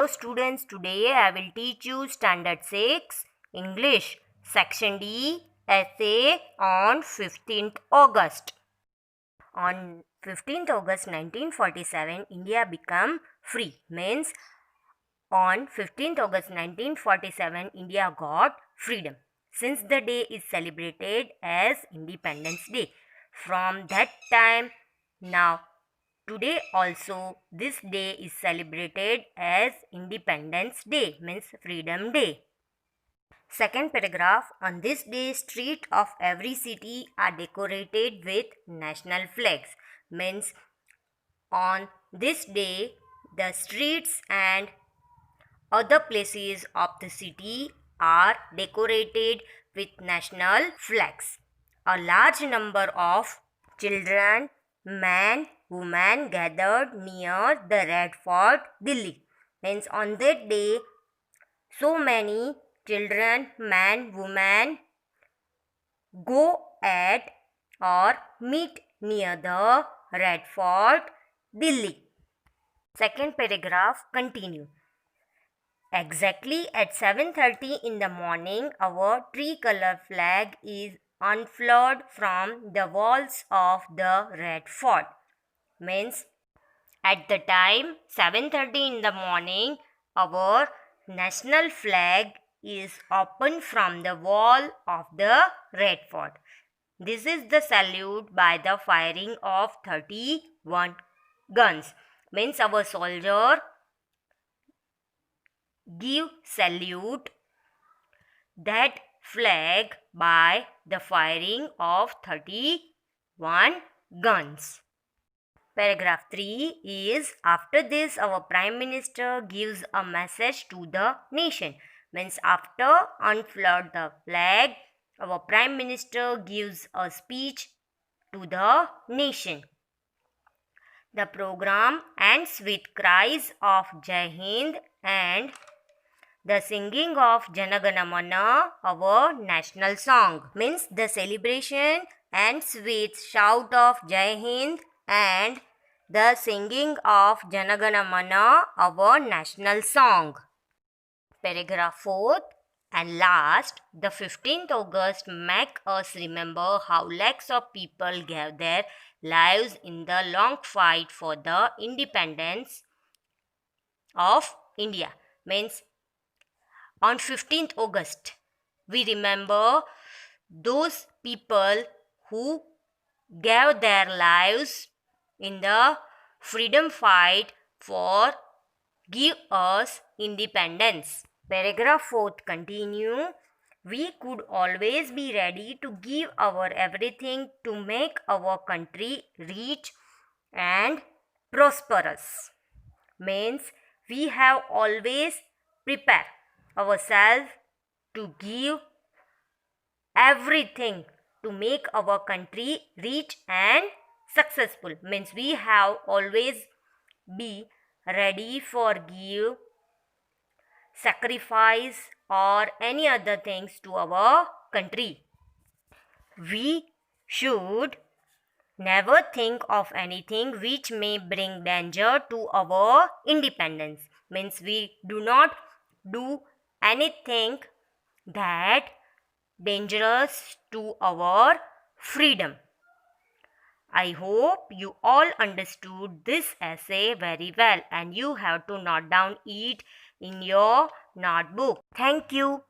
So students, today I will teach you Standard 6 English Section D Essay on 15th August. On 15th August 1947, India became free. Means on 15th August 1947, India got freedom. Since the day is celebrated as Independence Day. From that time now, today also this day is celebrated as Independence Day, means Freedom Day. Second paragraph, on this day street of every city are decorated with national flags, means on this day the streets and other places of the city are decorated with national flags. A large number of children, men, women gathered near the Red Fort, Delhi. Means on that day, so many children, men, women go at or meet near the Red Fort, Delhi. Second paragraph continue. Exactly at 7:30 in the morning, our tricolor flag is unfurled from the walls of the Red Fort. Means at the time 7:30 in the morning, our national flag is opened from the wall of the Red Fort. This is the salute by the firing of 31 guns. Means our soldier give salute that flag by the firing of 31 guns. Paragraph 3 is, after this our Prime Minister gives a message to the nation. Means after unfurled the flag, our Prime Minister gives a speech to the nation. The program ends with cries of Jai Hind and the singing of Jana Gana Mana, our national song. Means the celebration ends with shout of Jai Hind and the singing of Jana Gana Mana, our national song. Paragraph 4 and last, the 15th August make us remember how lakhs of people gave their lives in the long fight for the independence of India. Means on 15th August, we remember those people who gave their lives in the freedom fight for give us independence. Paragraph 4 continue. We could always be ready to give our everything to make our country rich and prosperous. Means we have always prepared ourselves to give everything to make our country rich and successful. Means we have always be ready for give, sacrifice or any other things to our country. We should never think of anything which may bring danger to our independence. Means we do not do anything that dangerous to our freedom. I hope you all understood this essay very well and you have to note down it in your notebook. Thank you.